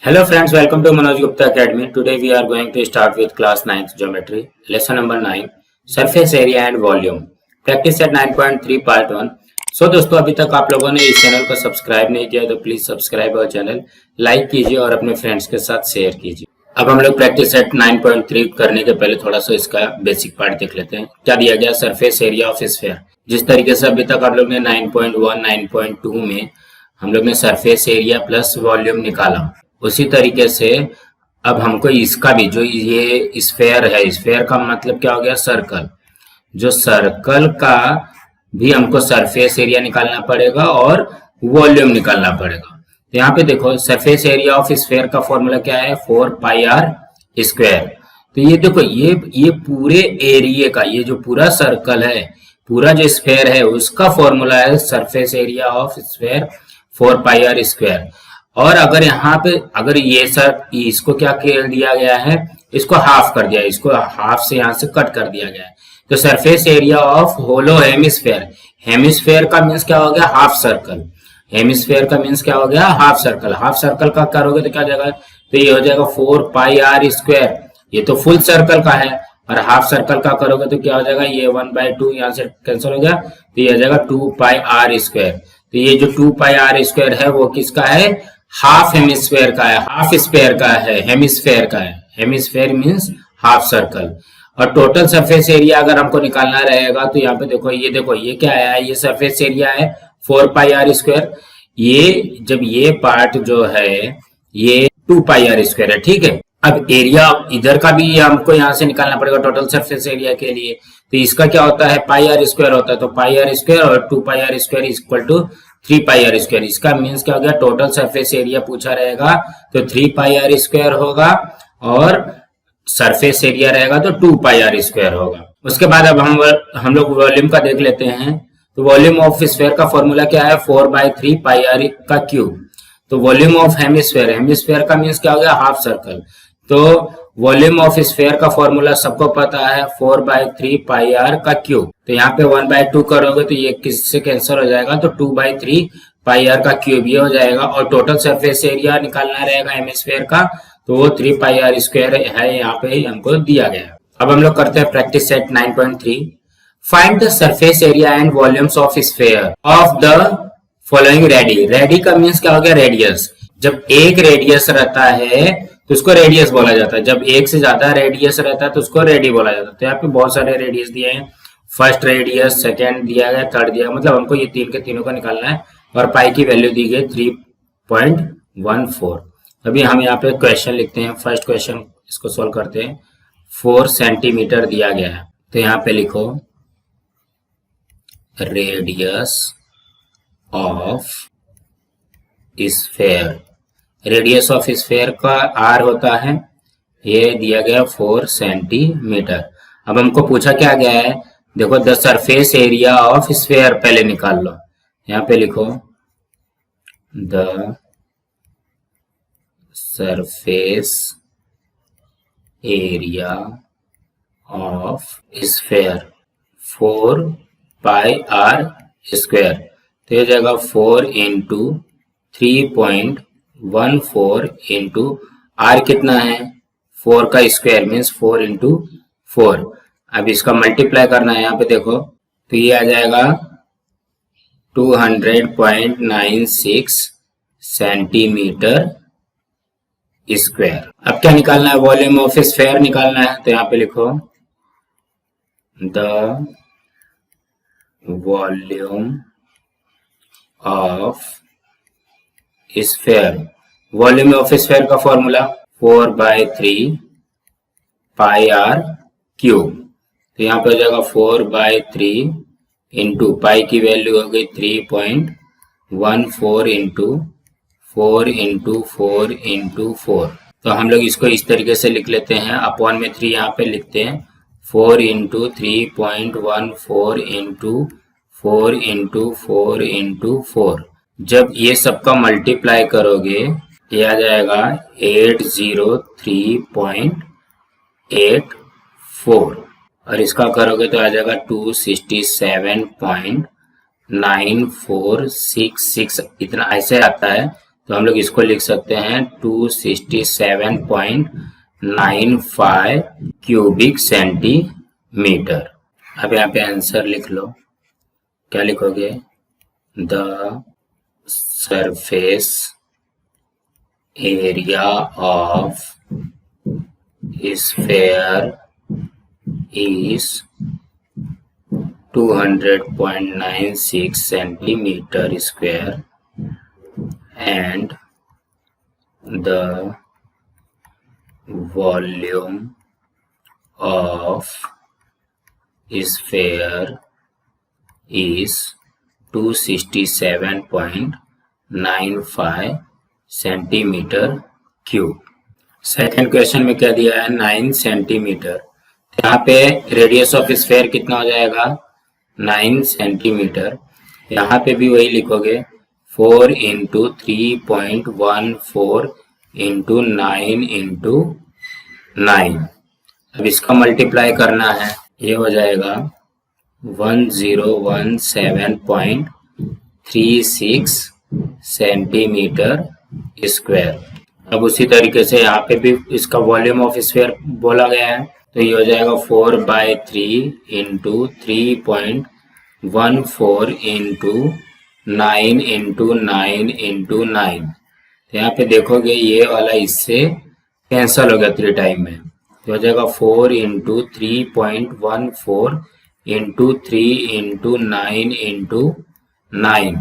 Hello friends, welcome to Manoj Gupta Academy. Today we are going to start with class 9th geometry, lesson number 9, surface area and volume. Practice set 9.3 part 1. So दोस्तों अभी तक आप लोगों ने इस channel को subscribe नहीं किया तो प्लीज सब्सक्राइब और चैनल लाइक कीजिए और अपने फ्रेंड्स के साथ शेयर कीजिए। अब हम लोग प्रैक्टिस सेट 9.3 करने के पहले थोड़ा सा इसका बेसिक पार्ट देख लेते हैं। क्या दिया गया? Surface area of sphere. जिस तरीके से अभी तक आप लोग ने 9.1, 9.2 में हम लोग ने सरफेस एरिया प्लस वॉल्यूम निकाला, उसी तरीके से अब हमको इसका भी, जो ये स्फेयर है, स्फेयर का मतलब क्या हो गया? सर्कल। जो सर्कल का भी हमको सरफेस एरिया निकालना पड़ेगा और वॉल्यूम निकालना पड़ेगा। तो यहाँ पे देखो सरफेस एरिया ऑफ स्फेयर का फॉर्मूला क्या है? 4 पाई आर स्क्वायर। तो ये देखो ये पूरे एरिया का, ये जो पूरा सर्कल है, पूरा जो स्फेयर है, उसका फॉर्मूला है surface area of sphere 4 pi are square. और अगर यहाँ पे अगर ये सर इसको क्या कर दिया गया है? इसको हाफ कर दिया, इसको हाफ से यहाँ से कट कर दिया गया है। तो surface area of hollow hemisphere, hemisphere का मीन्स क्या हो गया? Half circle. हेमिस्फेयर का मीन्स क्या हो गया? Half circle. हाफ सर्कल का करोगे तो क्या हो जाएगा? तो ये हो जाएगा 4 पाई आर स्क्वायर। ये तो फुल सर्कल का है, और हाफ सर्कल का करोगे तो क्या हो जाएगा? ये 1/2 यहाँ से कैंसिल हो गया, तो ये हो जाएगा 2 पाई आर स्क्वायर। तो ये जो 2 पाई आर स्क्वायर है वो किसका है? हाफ हेमिस्फेयर का है, हाफ स्पेयर का है, हेमिस्फेयर का है। Hemisphere means half circle. और टोटल सरफेस एरिया अगर हमको निकालना रहेगा तो यहाँ पे देखो ये क्या है? ये सरफेस एरिया है 4 पाई आर स्क्वायर। ये जब ये पार्ट जो है ये 2 पाई आर स्क्वायर है, ठीक है। अब एरिया इधर का भी हमको यहाँ से निकालना पड़ेगा टोटल सरफेस एरिया के लिए। तो इसका क्या होता है? पाई आर स्क्वायर होता है। तो पाई आर स्क्वायर और 2 pi are square equal to 3 pi are square. इसका मीन्स क्या हो गया? टोटल सरफेस एरिया पूछा रहेगा तो 3 पाई आर स्क्वायर होगा, और सरफेस एरिया रहेगा तो 2 पाई आर स्क्वायर होगा। उसके बाद अब हम लोग वॉल्यूम का देख लेते हैं। तो वॉल्यूम ऑफ स्फीयर का फॉर्मूला क्या है? 4/3 पाई आर का क्यूब। तो वॉल्यूम ऑफ हेमिस्फेयर, हेमिस्फेयर का मीन्स क्या हो गया? Half circle. तो वॉल्यूम ऑफ स्फीयर का फॉर्मूला सबको पता है 4/3 पाई आर का क्यूब। तो यहाँ पे 1/2 करोगे तो ये किससे कैंसिल हो जाएगा? तो 2/3 पाई आर का क्यूब ये हो जाएगा। और टोटल सरफेस एरिया निकालना रहेगा हेमिस्फेयर का, तो वो 3 पाई आर स्क्वायर है, यहाँ पे हमको दिया गया। अब हम लोग करते हैं practice set 9.3। Find the surface area and volumes of sphere of the following ready. Ready का मीन्स क्या हो गया? रेडियस। जब एक रेडियस रहता है तो उसको रेडियस बोला जाता है। जब एक से ज्यादा रेडियस रहता है तो उसको रेडी बोला जाता है। तो यहाँ पे बहुत सारे रेडियस दिए हैं। फर्स्ट रेडियस, सेकेंड दिया गया, थर्ड दिया गया, मतलब हमको ये तीन के तीनों का निकालना है। और पाई की वैल्यू दी गई 3.14। अभी हम यहाँ पे क्वेश्चन लिखते हैं। फर्स्ट क्वेश्चन इसको सोल्व करते हैं। 4 सेंटीमीटर दिया गया है, तो यहाँ पे लिखो radius of sphere. Radius of sphere का आर होता है, ये दिया गया 4 सेंटीमीटर। अब हमको पूछा क्या गया है? देखो the surface area of sphere पहले निकाल लो। यहाँ पे लिखो the surface area of sphere 4 pi are square. तो ये जाएगा 4 इंटू 3.14 इंटू आर कितना है? 4 का स्क्वायर मीन्स 4 इंटू 4। अब इसका मल्टीप्लाई करना है। यहाँ पे देखो तो ये आ जाएगा 200.96 सेंटीमीटर स्क्वायर। अब क्या निकालना है? वॉल्यूम ऑफ स्फीयर निकालना है। तो यहाँ पे लिखो the volume of sphere. Volume of sphere का फॉर्मूला 4/3 पाई आर क्यूब। तो यहाँ पे हो जाएगा 4/3 इंटू पाई की वैल्यू हो गई 3.14 इंटू 4 इंटू 4 इंटू 4। तो हम लोग इसको इस तरीके से लिख लेते हैं। अपॉन में 3 यहाँ पे लिखते हैं। 4 इंटू 3.14 इंटू 4 इंटू 4 इंटू 4। जब ये सबका मल्टीप्लाई करोगे ये आ जाएगा 803.84, और इसका करोगे तो आ जाएगा 267.9466, इतना ऐसे आता है। तो हम लोग इसको लिख सकते हैं 267.95 क्यूबिक सेंटीमीटर। अब यहाँ पे आंसर लिख लो, क्या लिखोगे? The surface area of sphere is 200.96 centimeter square and the volume of sphere is 267.95 centimetre cube. Second question में क्या दिया है? 9 सेंटीमीटर। यहाँ पे रेडियस ऑफ स्फेयर कितना हो जाएगा? 9 सेंटीमीटर। यहाँ पे भी वही लिखोगे 4 इंटू 3.14 इंटू 9 इंटू 9। अब इसका मल्टीप्लाई करना है, ये हो जाएगा 1017.36 सेंटीमीटर स्क्वायर। अब उसी तरीके से यहाँ पे भी इसका वॉल्यूम ऑफ स्फीयर बोला गया है, तो ये हो जाएगा 4/3 इंटू 3.14 इंटू 9 इंटू 9 इंटू 9। तो यहाँ पे देखोगे ये वाला इससे कैंसल हो गया 3 टाइम में, तो हो जाएगा 4 इंटू 3.14 इंटू 3 इंटू 9 इंटू 9।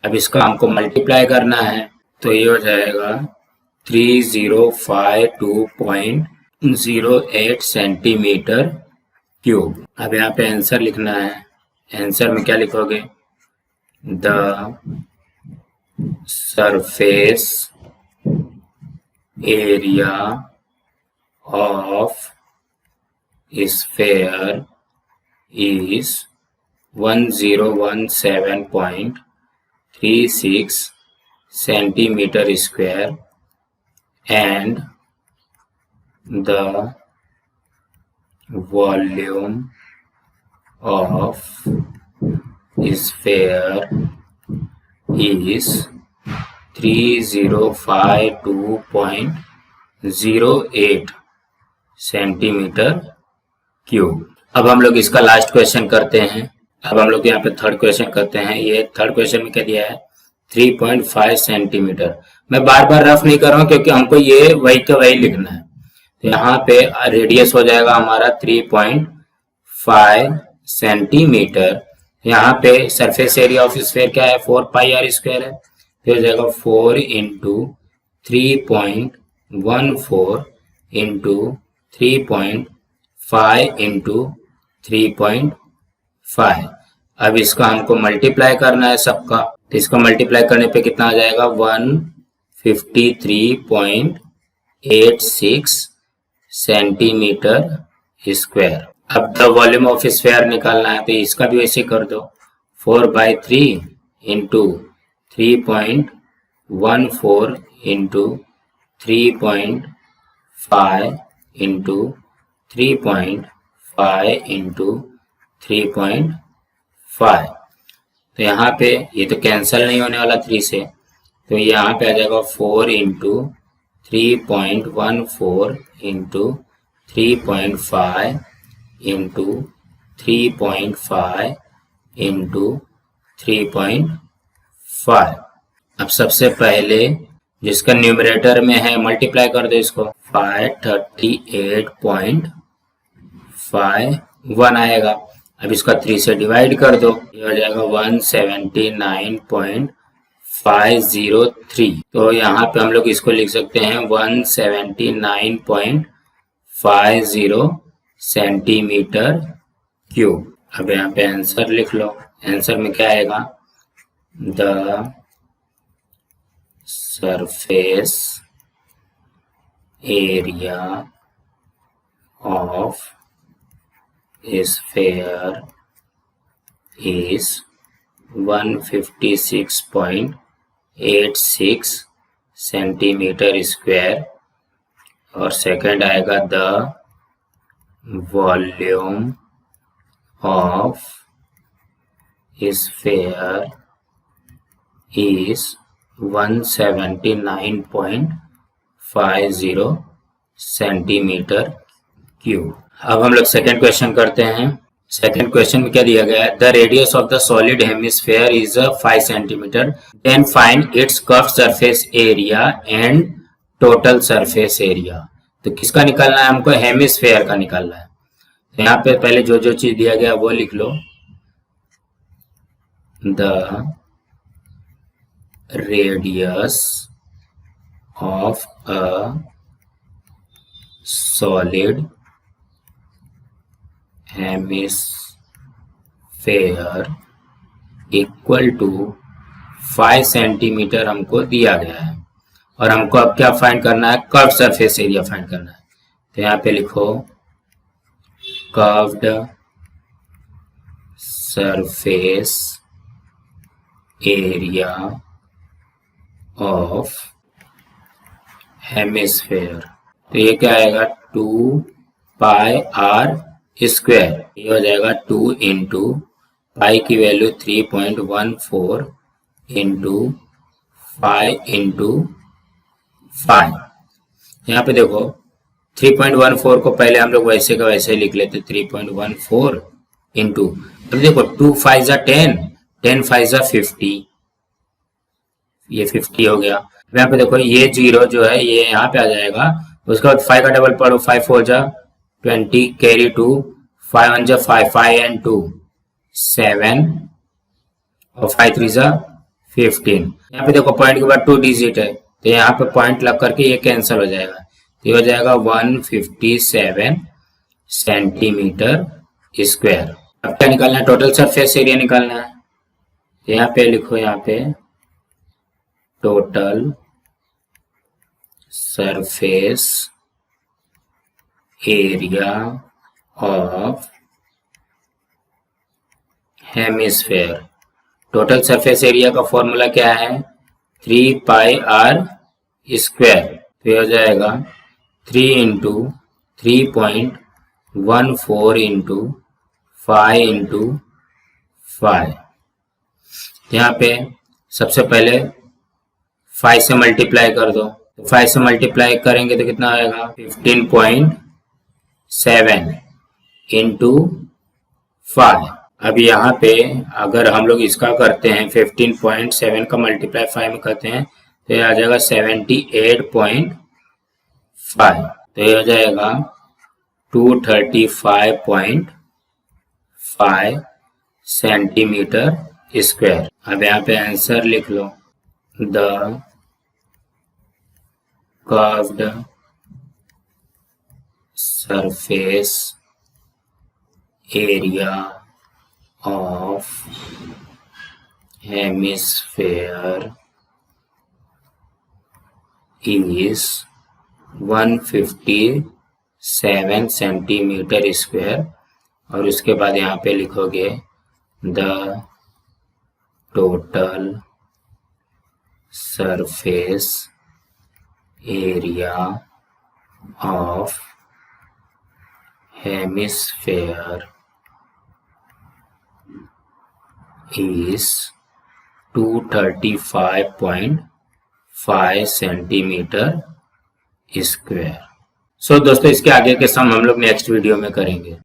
अब इसका हमको मल्टीप्लाई करना है, तो ये हो जाएगा 3052.08 सेंटीमीटर क्यूब। अब यहाँ पे आंसर लिखना है। आंसर में क्या लिखोगे? The surface area of sphere is 1017.36 centimeter square and the volume of sphere is 3052.08 centimetre cube. अब हम लोग इसका लास्ट क्वेश्चन करते हैं। अब हम लोग यहाँ पे थर्ड क्वेश्चन करते हैं। ये थर्ड क्वेश्चन में क्या दिया है? 3.5 सेंटीमीटर। मैं बार बार रफ नहीं कर रहा हूँ क्योंकि हमको ये वही का वही लिखना है। तो यहाँ पे रेडियस हो जाएगा हमारा 3.5 सेंटीमीटर। यहाँ पे सरफेस एरिया ऑफ स्फीयर क्या है? 4πr स्क्वायर है। तो हो जाएगा 4 इंटू 3.14 इंटू 3.5 इंटू 3.5। अब इसका हमको मल्टीप्लाई करना है सबका, तो इसका मल्टीप्लाई करने पे कितना आ जाएगा? 153.86 सेंटीमीटर स्क्वायर। अब द वॉल्यूम ऑफ स्फीयर निकालना है, तो इसका भी वैसे कर दो। 4/3 इंटू 3.14 इंटू 3.5 इंटू 3.5 इंटू 3.5। तो यहाँ पे ये तो कैंसिल नहीं होने वाला 3 से, तो यहाँ पे आ जाएगा 4 इंटू 3.14 इंटू 3.5 इंटू 3.5 इंटू 3.5। अब सबसे पहले जिसका न्यूमरेटर में है मल्टीप्लाई कर दो इसको। 538.51 आएगा। अब इसका 3 से डिवाइड कर दो, ये हो जाएगा 179.503। तो यहाँ पे हम लोग इसको लिख सकते हैं 179.50 सेंटीमीटर क्यूब। अब यहाँ पे आंसर लिख लो। आंसर में क्या आएगा? The surface area of sphere is 156.86 centimetre square. और सेकंड आएगा the volume of sphere is 179.50 centimetre cube. अब हम लोग सेकेंड क्वेश्चन करते हैं। सेकेंड क्वेश्चन में क्या दिया गया है, the radius of the solid hemisphere is 5 centimetre, then find its curve surface area and total surface area. तो किसका निकालना है हमको, हेमिस्फेयर का निकालना है। तो यहाँ पे पहले जो जो चीज दिया गया वो लिख लो। The radius of a solid hemisphere equal to 5 centimetre हमको दिया गया है, और हमको अब क्या फाइंड करना है, कर्व सरफेस एरिया फाइंड करना है। तो यहाँ पे लिखो curved surface area of hemisphere. तो ये क्या आएगा, 2 पाई आर स्क्वायर। ये हो जाएगा 2 इंटू पाई की वैल्यू 3.14 इंटू 5 इंटू 5। यहाँ पे देखो 3.14 को पहले हम लोग वैसे का वैसे लिख लेते, 3.14 इंटू, अब देखो 2 5 जा 10, 10 5 जा 50, ये 50 हो गया। यहाँ पे देखो ये 0 जो है ये यहाँ पे आ जाएगा, उसके बाद 5 का डबल पढ़ो, 5 4 जा 20, कैरी 2, 5 1 जा 5, 5 and 2 7, और 5 3 जा 15। यहाँ पे देखो पॉइंट के बाद 2 डिजिट है, तो यहाँ पे पॉइंट लग करके ये कैंसिल हो जाएगा, तो ये हो जाएगा 157 सेंटीमीटर स्क्वायर। अब क्या निकालना है, टोटल सरफेस एरिया निकालना है। तो यहाँ पे लिखो, यहाँ पे total surface area of hemisphere. Total surface area का फॉर्मूला क्या है, 3 पाई आर स्क्वायर। तो ये हो जाएगा 3 इंटू 3.14 इंटू 5 इंटू 5। यहाँ पे सबसे पहले 5 से मल्टीप्लाई कर दो, तो 5 से मल्टीप्लाई करेंगे तो कितना आएगा, 15.7 इंटू 5। अब यहाँ पे अगर हम लोग इसका करते हैं 15.7 का मल्टीप्लाई 5 में करते हैं तो ये आ जाएगा 78.5। तो ये हो जाएगा 235.5 सेंटीमीटर स्क्वायर। अब यहाँ पे आंसर लिख लो, the curved surface area of hemisphere is 157 centimetre square. और उसके बाद यहाँ पे लिखोगे the total surface area of hemisphere is 235.5 centimetre square. So दोस्तों इसके आगे के सम हम लोग नेक्स्ट वीडियो में करेंगे।